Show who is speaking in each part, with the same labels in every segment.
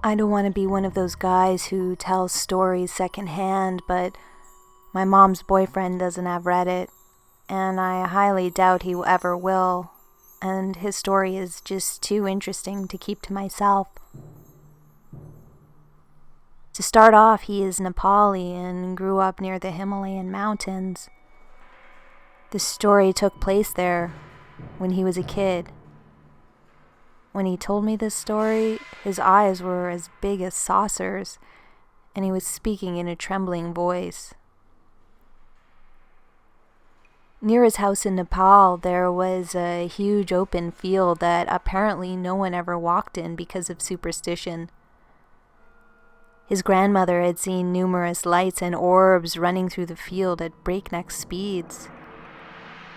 Speaker 1: I don't want to be one of those guys who tells stories secondhand, but my mom's boyfriend doesn't have Reddit, and I highly doubt he ever will, and his story is just too interesting to keep to myself. To start off, he is Nepali and grew up near the Himalayan mountains. The story took place there when he was a kid. When he told me this story, his eyes were as big as saucers, and he was speaking in a trembling voice. Near his house in Nepal, there was a huge open field that apparently no one ever walked in because of superstition. His grandmother had seen numerous lights and orbs running through the field at breakneck speeds.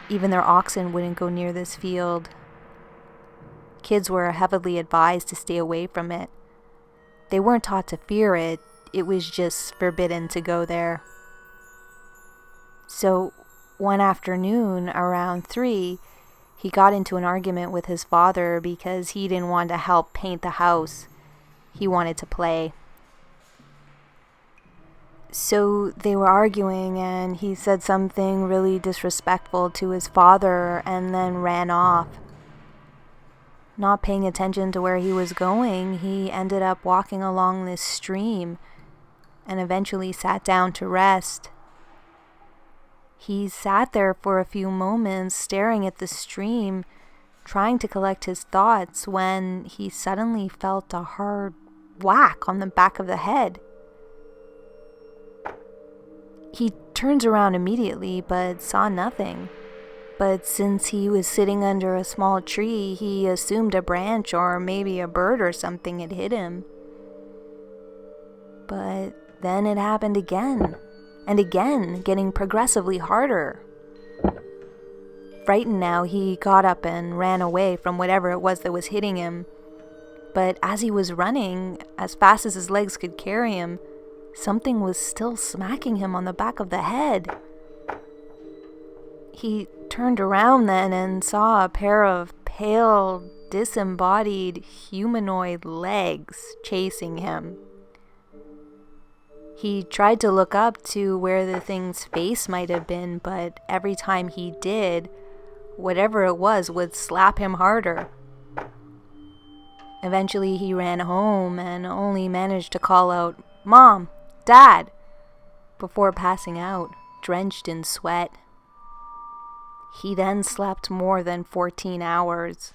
Speaker 1: Even their oxen wouldn't go near this field. Kids were heavily advised to stay away from it. They weren't taught to fear it, it was just forbidden to go there. So, one afternoon, around 3, he got into an argument with his father because he didn't want to help paint the house. He wanted to play. So they were arguing, and he said something really disrespectful to his father and then ran off. Not paying attention to where he was going, he ended up walking along this stream and eventually sat down to rest. He sat there for a few moments staring at the stream, trying to collect his thoughts, when he suddenly felt a hard whack on the back of the head. He turned around immediately but saw nothing. But since he was sitting under a small tree, he assumed a branch or maybe a bird or something had hit him. But then it happened again, and again, getting progressively harder. Frightened now, he got up and ran away from whatever it was that was hitting him. But as he was running, as fast as his legs could carry him, something was still smacking him on the back of the head. He turned around then and saw a pair of pale, disembodied humanoid legs chasing him. He tried to look up to where the thing's face might have been, but every time he did, whatever it was would slap him harder. Eventually he ran home and only managed to call out, "Mom! Dad!" before passing out, drenched in sweat. He then slept more than 14 hours.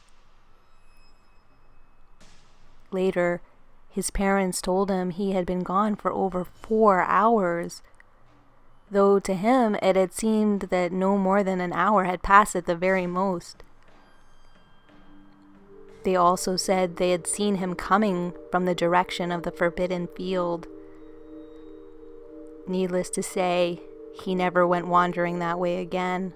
Speaker 1: Later, his parents told him he had been gone for over 4 hours, though to him it had seemed that no more than an hour had passed at the very most. They also said they had seen him coming from the direction of the forbidden field. Needless to say, he never went wandering that way again.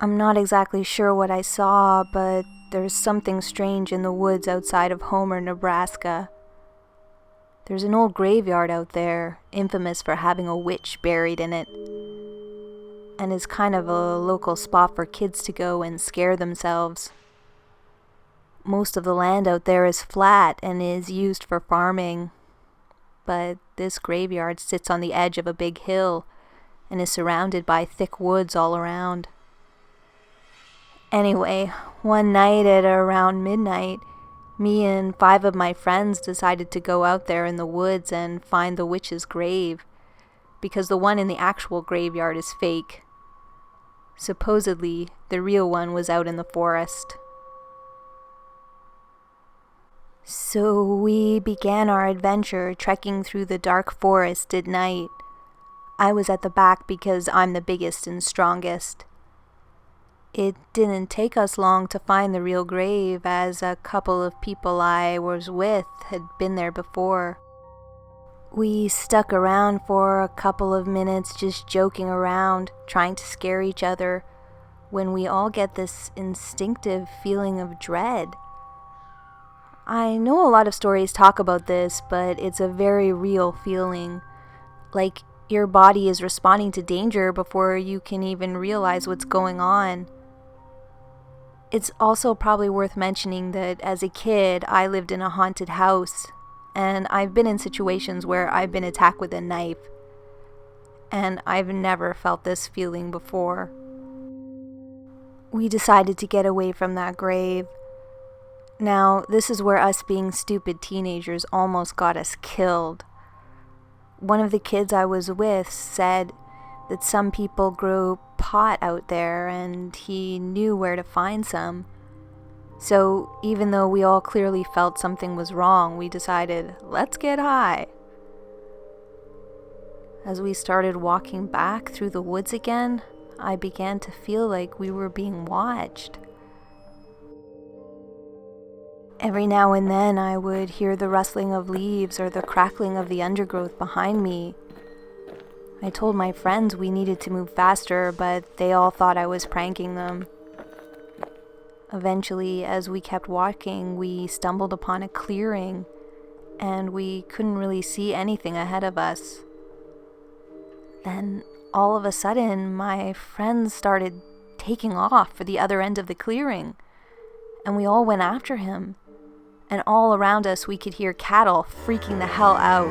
Speaker 1: I'm not exactly sure what I saw, but there's something strange in the woods outside of Homer, Nebraska. There's an old graveyard out there, infamous for having a witch buried in it, and is kind of a local spot for kids to go and scare themselves. Most of the land out there is flat and is used for farming, but this graveyard sits on the edge of a big hill and is surrounded by thick woods all around. Anyway, one night at around midnight, me and 5 of my friends decided to go out there in the woods and find the witch's grave, because the one in the actual graveyard is fake. Supposedly, the real one was out in the forest. So we began our adventure trekking through the dark forest at night. I was at the back because I'm the biggest and strongest. It didn't take us long to find the real grave, as a couple of people I was with had been there before. We stuck around for a couple of minutes just joking around, trying to scare each other, when we all get this instinctive feeling of dread. I know a lot of stories talk about this, but it's a very real feeling. Like your body is responding to danger before you can even realize what's going on. It's also probably worth mentioning that as a kid, I lived in a haunted house, and I've been in situations where I've been attacked with a knife, and I've never felt this feeling before. We decided to get away from that grave. Now, this is where us being stupid teenagers almost got us killed. One of the kids I was with said that some people grow pot out there and he knew where to find some. So even though we all clearly felt something was wrong, we decided, let's get high. As we started walking back through the woods again, I began to feel like we were being watched. Every now and then I would hear the rustling of leaves or the crackling of the undergrowth behind me. I told my friends we needed to move faster, but they all thought I was pranking them. Eventually, as we kept walking, we stumbled upon a clearing, and we couldn't really see anything ahead of us. Then, all of a sudden, my friends started taking off for the other end of the clearing, and we all went after him. And all around us, we could hear cattle freaking the hell out.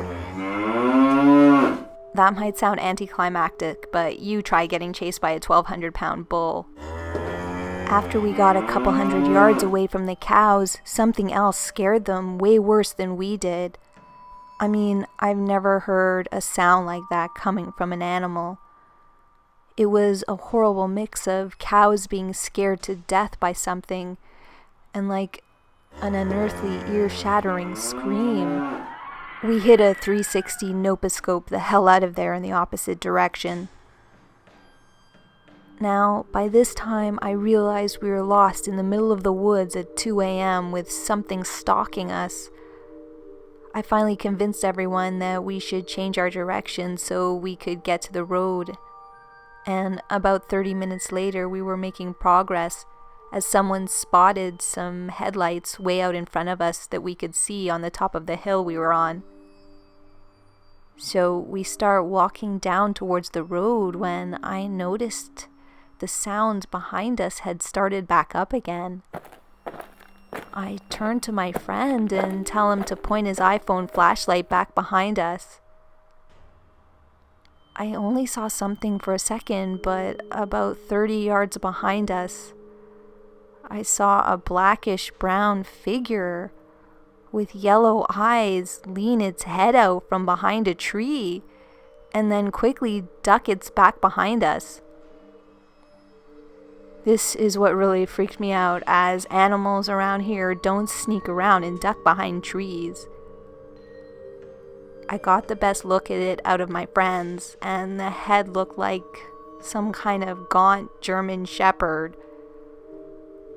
Speaker 1: That might sound anticlimactic, but you try getting chased by a 1,200-pound bull. After we got a couple hundred yards away from the cows, something else scared them way worse than we did. I mean, I've never heard a sound like that coming from an animal. It was a horrible mix of cows being scared to death by something and like an unearthly, ear-shattering scream. We hit a 360 noposcope the hell out of there in the opposite direction. Now, by this time, I realized we were lost in the middle of the woods at 2 a.m. with something stalking us. I finally convinced everyone that we should change our direction so we could get to the road. And about 30 minutes later, we were making progress as someone spotted some headlights way out in front of us that we could see on the top of the hill we were on. So we start walking down towards the road when I noticed the sounds behind us had started back up again. I turned to my friend and tell him to point his iPhone flashlight back behind us. I only saw something for a second, but about 30 yards behind us, I saw a blackish-brown figure with yellow eyes lean its head out from behind a tree and then quickly duck its back behind us. This is what really freaked me out, as animals around here don't sneak around and duck behind trees. I got the best look at it out of my friends, and the head looked like some kind of gaunt German shepherd.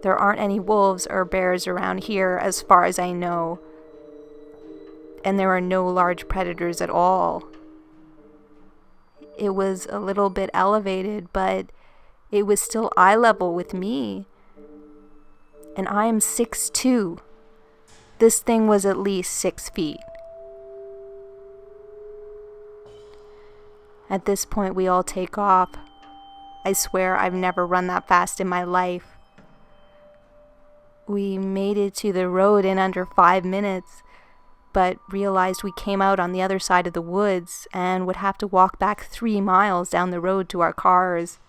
Speaker 1: There aren't any wolves or bears around here as far as I know, and there are no large predators at all. It was a little bit elevated, but it was still eye level with me. And I am 6'2". This thing was at least 6 feet. At this point, we all take off. I swear I've never run that fast in my life. We made it to the road in under 5 minutes, but realized we came out on the other side of the woods and would have to walk back 3 miles down the road to our cars.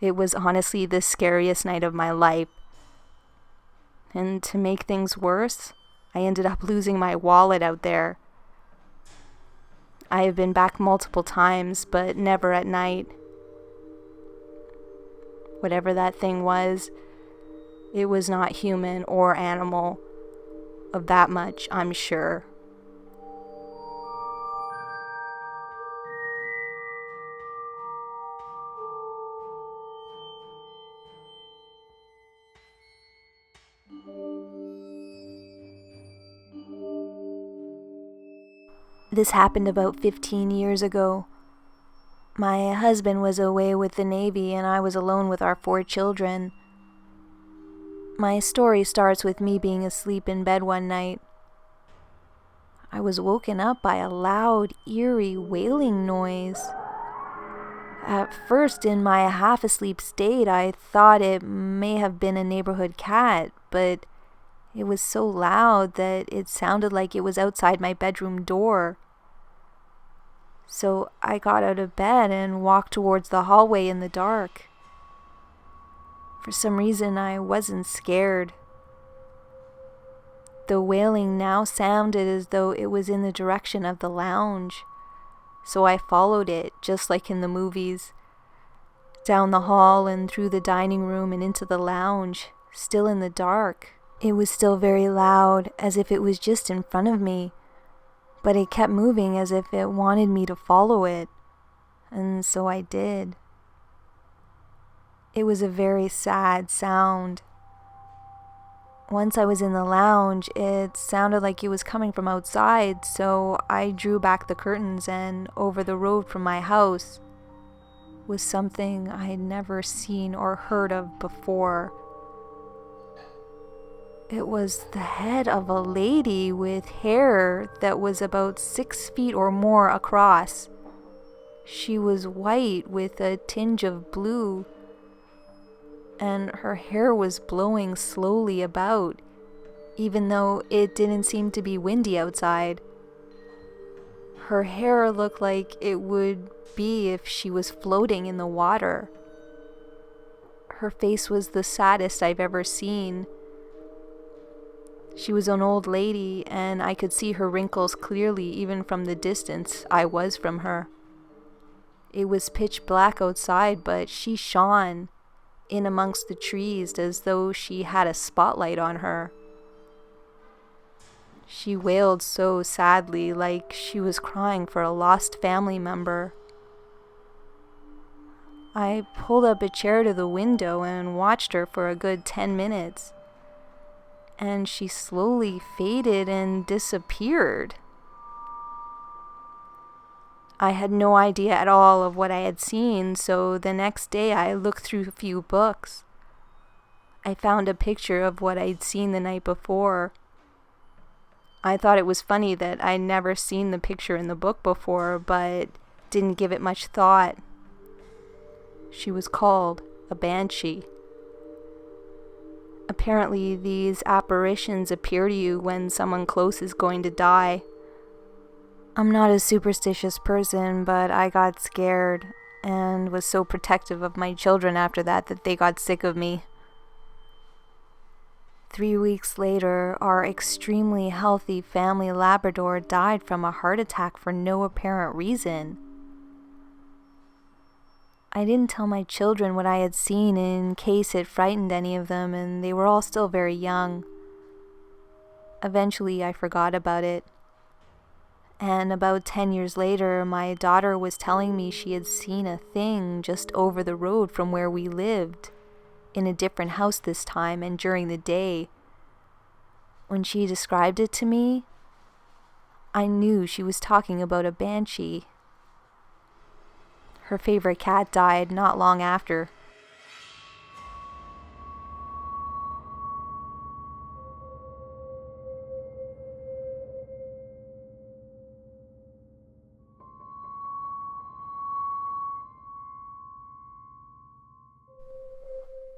Speaker 1: It was honestly the scariest night of my life. And to make things worse, I ended up losing my wallet out there. I have been back multiple times, but never at night. Whatever that thing was, it was not human or animal. Of that much, I'm sure. This happened about 15 years ago. My husband was away with the Navy and I was alone with our 4 children. My story starts with me being asleep in bed one night. I was woken up by a loud, eerie wailing noise. At first, in my half-asleep state, I thought it may have been a neighborhood cat, but it was so loud that it sounded like it was outside my bedroom door. So I got out of bed and walked towards the hallway in the dark. For some reason, I wasn't scared. The wailing now sounded as though it was in the direction of the lounge. So I followed it, just like in the movies. Down the hall and through the dining room and into the lounge, still in the dark. It was still very loud, as if it was just in front of me. But it kept moving as if it wanted me to follow it. And so I did. It was a very sad sound. Once I was in the lounge, it sounded like it was coming from outside, so I drew back the curtains, and over the road from my house was something I had never seen or heard of before. It was the head of a lady with hair that was about 6 feet or more across. She was white with a tinge of blue, and her hair was blowing slowly about, even though it didn't seem to be windy outside. Her hair looked like it would be if she was floating in the water. Her face was the saddest I've ever seen. She was an old lady, and I could see her wrinkles clearly even from the distance I was from her. It was pitch black outside, but she shone in amongst the trees as though she had a spotlight on her. She wailed so sadly, like she was crying for a lost family member. I pulled up a chair to the window and watched her for a good 10 minutes. And she slowly faded and disappeared. I had no idea at all of what I had seen, so the next day I looked through a few books. I found a picture of what I'd seen the night before. I thought it was funny that I'd never seen the picture in the book before, but didn't give it much thought. She was called a banshee. Apparently, these apparitions appear to you when someone close is going to die. I'm not a superstitious person, but I got scared and was so protective of my children after that they got sick of me. 3 weeks later, our extremely healthy family Labrador died from a heart attack for no apparent reason. I didn't tell my children what I had seen in case it frightened any of them, and they were all still very young. Eventually, I forgot about it. And about 10 years later, my daughter was telling me she had seen a thing just over the road from where we lived, in a different house this time and during the day. When she described it to me, I knew she was talking about a banshee. Her favorite cat died not long after.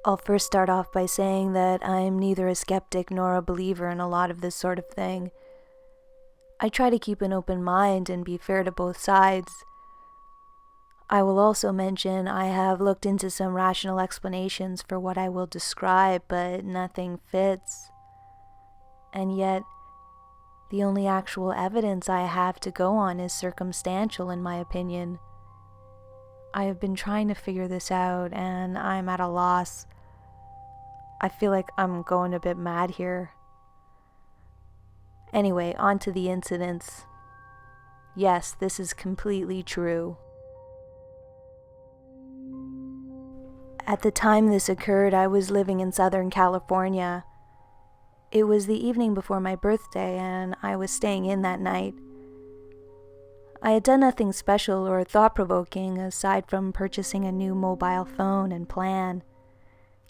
Speaker 1: I'll first start off by saying that I'm neither a skeptic nor a believer in a lot of this sort of thing. I try to keep an open mind and be fair to both sides. I will also mention I have looked into some rational explanations for what I will describe, but nothing fits. And yet, the only actual evidence I have to go on is circumstantial, in my opinion. I have been trying to figure this out, and I'm at a loss. I feel like I'm going a bit mad here. Anyway, on to the incidents. Yes, this is completely true. At the time this occurred, I was living in Southern California. It was the evening before my birthday, and I was staying in that night. I had done nothing special or thought-provoking aside from purchasing a new mobile phone and plan.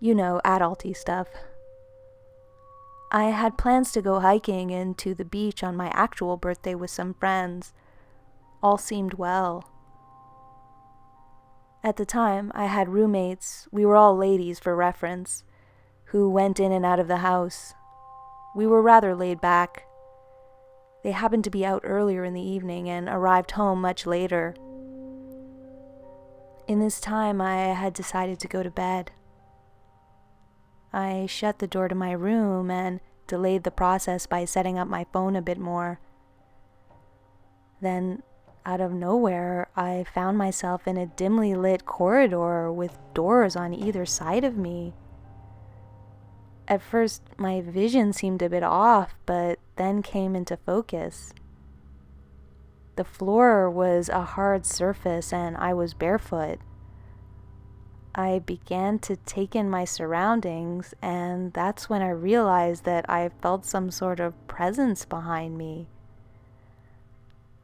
Speaker 1: You know, adulty stuff. I had plans to go hiking and to the beach on my actual birthday with some friends. All seemed well. At the time, I had roommates, we were all ladies for reference, who went in and out of the house. We were rather laid back. They happened to be out earlier in the evening and arrived home much later. In this time, I had decided to go to bed. I shut the door to my room and delayed the process by setting up my phone a bit more. Then, out of nowhere, I found myself in a dimly lit corridor with doors on either side of me. At first, my vision seemed a bit off, but then came into focus. The floor was a hard surface and I was barefoot. I began to take in my surroundings, and that's when I realized that I felt some sort of presence behind me.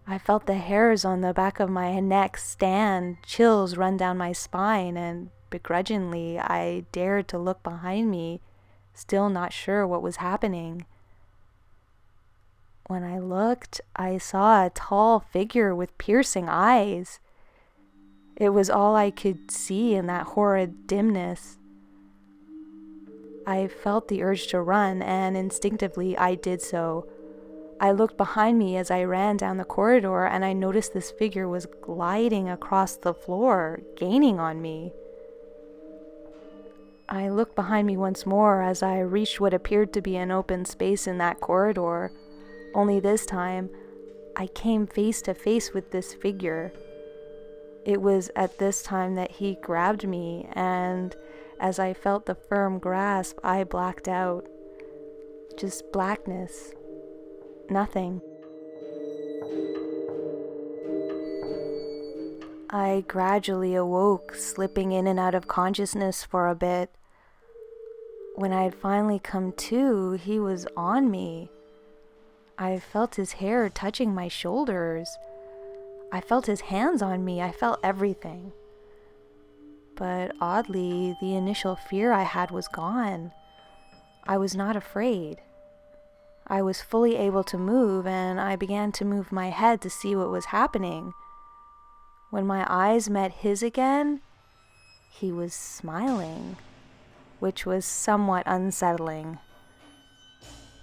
Speaker 1: I felt the hairs on the back of my neck stand, chills run down my spine, and begrudgingly I dared to look behind me, still not sure what was happening. When I looked, I saw a tall figure with piercing eyes. It was all I could see in that horrid dimness. I felt the urge to run, and instinctively I did so. I looked behind me as I ran down the corridor, and I noticed this figure was gliding across the floor, gaining on me. I looked behind me once more as I reached what appeared to be an open space in that corridor, only this time I came face to face with this figure. It was at this time that he grabbed me, and as I felt the firm grasp, I blacked out. Just blackness. Nothing. I gradually awoke, slipping in and out of consciousness for a bit. When I had finally come to, he was on me. I felt his hair touching my shoulders. I felt his hands on me. I felt everything. But oddly, the initial fear I had was gone. I was not afraid. I was fully able to move, and I began to move my head to see what was happening. When my eyes met his again, he was smiling, which was somewhat unsettling.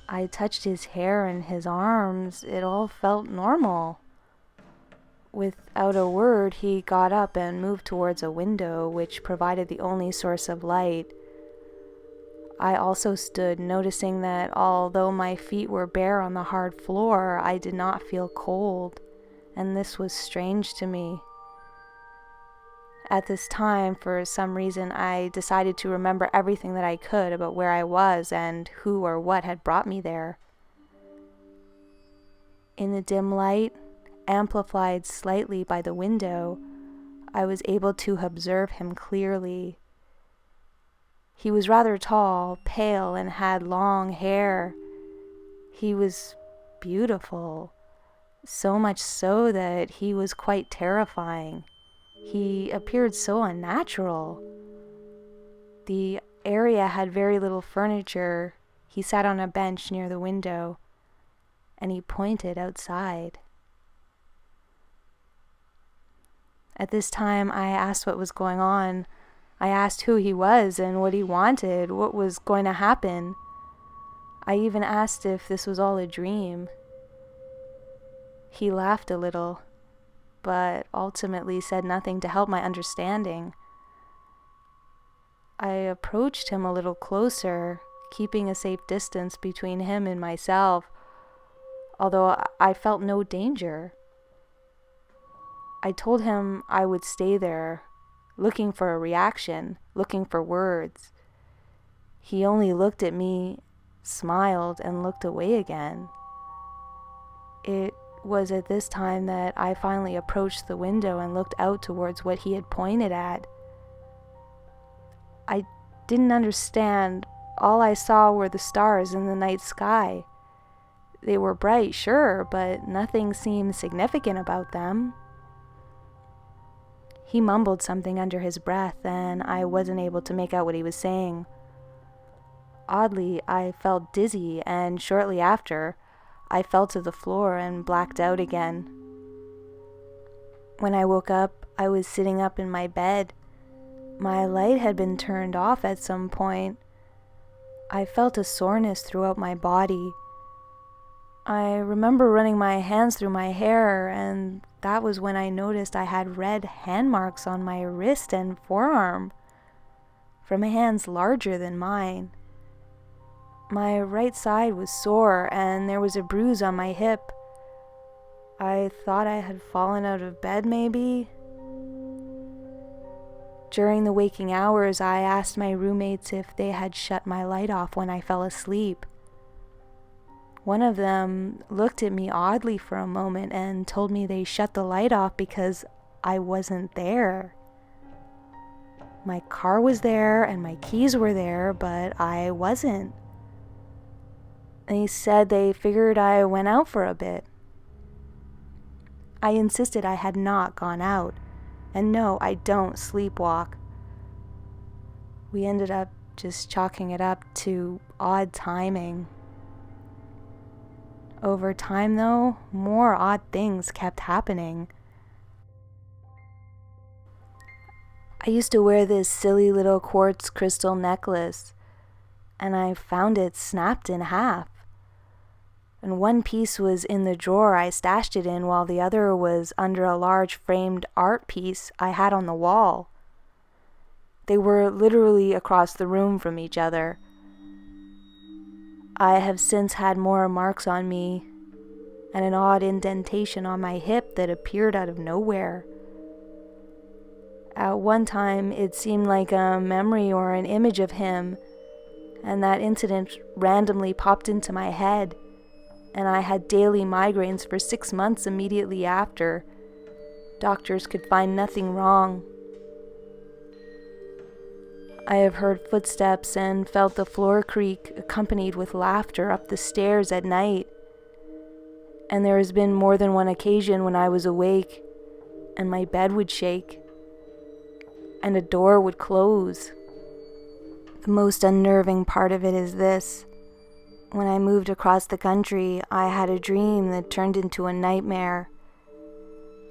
Speaker 1: I touched his hair and his arms. It all felt normal. Without a word, he got up and moved towards a window, which provided the only source of light. I also stood, noticing that although my feet were bare on the hard floor, I did not feel cold, and this was strange to me. At this time, for some reason, I decided to remember everything that I could about where I was and who or what had brought me there. In the dim light, amplified slightly by the window, I was able to observe him clearly. He was rather tall, pale, and had long hair. He was beautiful, so much so that he was quite terrifying. He appeared so unnatural. The area had very little furniture. He sat on a bench near the window, and he pointed outside. At this time, I asked what was going on. I asked who he was and what he wanted, what was going to happen. I even asked if this was all a dream. He laughed a little, but ultimately said nothing to help my understanding. I approached him a little closer, keeping a safe distance between him and myself, although I felt no danger. I told him I would stay there, looking for a reaction, looking for words. He only looked at me, smiled, and looked away again. It was at this time that I finally approached the window and looked out towards what he had pointed at. I didn't understand. All I saw were the stars in the night sky. They were bright, sure, but nothing seemed significant about them. He mumbled something under his breath, and I wasn't able to make out what he was saying. Oddly, I felt dizzy, and shortly after, I fell to the floor and blacked out again. When I woke up, I was sitting up in my bed. My light had been turned off at some point. I felt a soreness throughout my body. I remember running my hands through my hair, and that was when I noticed I had red hand marks on my wrist and forearm from hands larger than mine. My right side was sore, and there was a bruise on my hip. I thought I had fallen out of bed, maybe. During the waking hours, I asked my roommates if they had shut my light off when I fell asleep. One of them looked at me oddly for a moment and told me they shut the light off because I wasn't there. My car was there and my keys were there, but I wasn't. They said they figured I went out for a bit. I insisted I had not gone out, and no, I don't sleepwalk. We ended up just chalking it up to odd timing. Over time, though, more odd things kept happening. I used to wear this silly little quartz crystal necklace, and I found it snapped in half. And one piece was in the drawer I stashed it in, while the other was under a large framed art piece I had on the wall. They were literally across the room from each other. I have since had more marks on me, and an odd indentation on my hip that appeared out of nowhere. At one time, it seemed like a memory or an image of him, and that incident randomly popped into my head, and I had daily migraines for 6 months immediately after. Doctors could find nothing wrong. I have heard footsteps and felt the floor creak accompanied with laughter up the stairs at night. And there has been more than one occasion when I was awake and my bed would shake and a door would close. The most unnerving part of it is this. When I moved across the country, I had a dream that turned into a nightmare.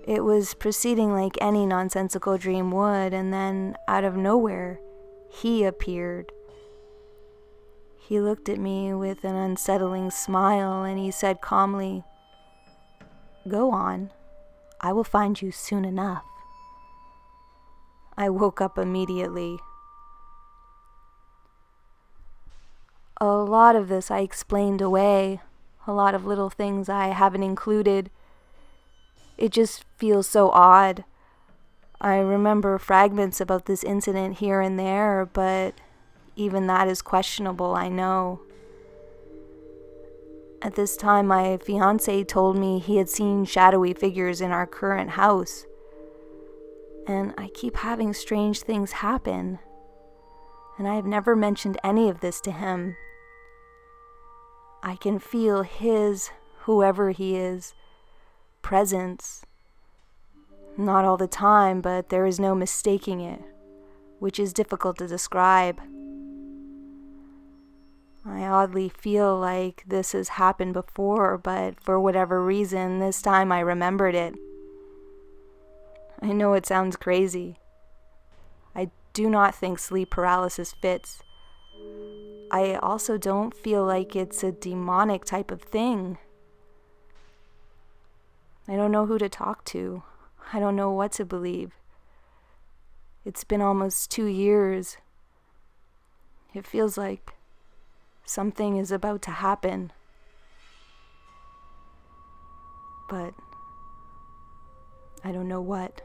Speaker 1: It was proceeding like any nonsensical dream would, and then, out of nowhere, he appeared. He looked at me with an unsettling smile, and he said calmly, "Go on. I will find you soon enough." I woke up immediately. A lot of this I explained away, a lot of little things I haven't included. It just feels so odd. I remember fragments about this incident here and there, but even that is questionable, I know. At this time, my fiancé told me he had seen shadowy figures in our current house, and I keep having strange things happen, and I have never mentioned any of this to him. I can feel his, whoever he is, presence. Not all the time, but there is no mistaking it, which is difficult to describe. I oddly feel like this has happened before, but for whatever reason, this time I remembered it. I know it sounds crazy. I do not think sleep paralysis fits. I also don't feel like it's a demonic type of thing. I don't know who to talk to. I don't know what to believe. It's been almost 2 years. It feels like something is about to happen. But I don't know what.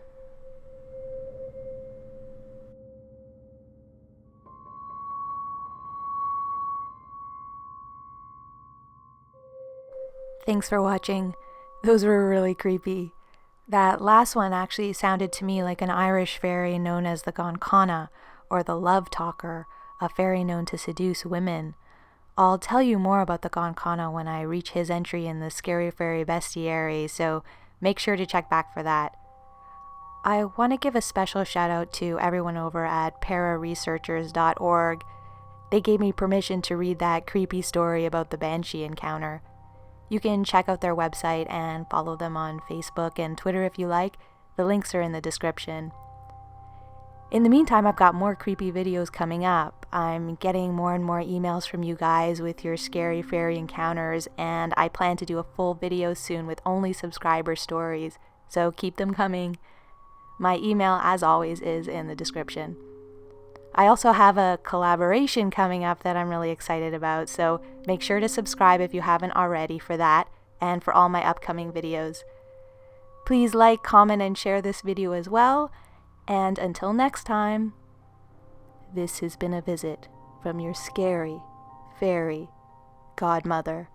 Speaker 1: Thanks for watching. Those were really creepy. That last one actually sounded to me like an Irish fairy known as the GANCANAGH, or the love talker, a fairy known to seduce women. I'll tell you more about the GANCANAGH when I reach his entry in the Scary Fairy Bestiary, so make sure to check back for that. I want to give a special shout out to everyone over at Pararesearchers.org. They gave me permission to read that creepy story about the Banshee encounter. You can check out their website and follow them on Facebook and Twitter if you like. The links are in the description. In the meantime, I've got more creepy videos coming up. I'm getting more and more emails from you guys with your scary fairy encounters, and I plan to do a full video soon with only subscriber stories, so keep them coming. My email, as always, is in the description. I also have a collaboration coming up that I'm really excited about, so make sure to subscribe if you haven't already for that, and for all my upcoming videos. Please like, comment, and share this video as well. And until next time, this has been a visit from your Scary Fairy Godmother.